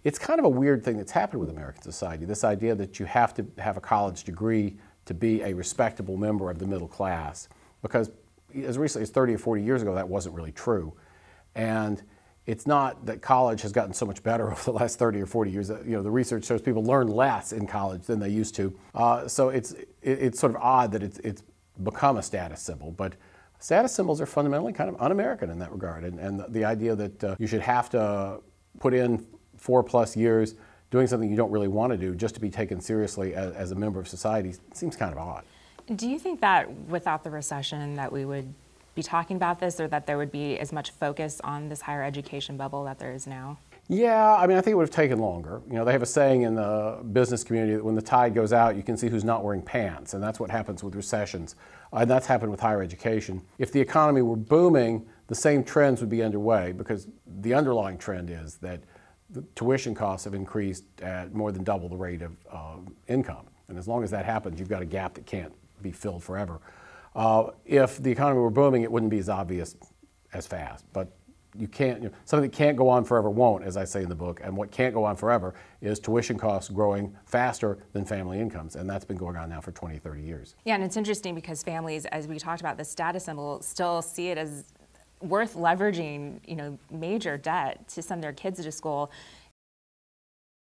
It's kind of a weird thing that's happened with American society, this idea that you have to have a college degree to be a respectable member of the middle class, because as recently as 30 or 40 years ago, that wasn't really true. And it's not that college has gotten so much better over the last 30 or 40 years. You know, the research shows people learn less in college than they used to. So it's sort of odd that it's become a status symbol. But status symbols are fundamentally kind of un-American in that regard. And the idea that you should have to put in 4+ years doing something you don't really want to do just to be taken seriously as a member of society seems kind of odd. Do you think that without the recession that we would be talking about this, or that there would be as much focus on this higher education bubble that there is now? Yeah, I mean, I think it would have taken longer. You know, they have a saying in the business community that when the tide goes out, you can see who's not wearing pants, and that's what happens with recessions. And that's happened with higher education. If the economy were booming, the same trends would be underway, because the underlying trend is that the tuition costs have increased at more than double the rate of income. And as long as that happens, you've got a gap that can't be filled forever. If the economy were booming, it wouldn't be as obvious as fast. But you can't, you know, something that can't go on forever won't, as I say in the book. And what can't go on forever is tuition costs growing faster than family incomes. And that's been going on now for 20, 30 years. Yeah, and it's interesting because families, as we talked about, the status symbol, still see it as worth leveraging, you know, major debt to send their kids to school.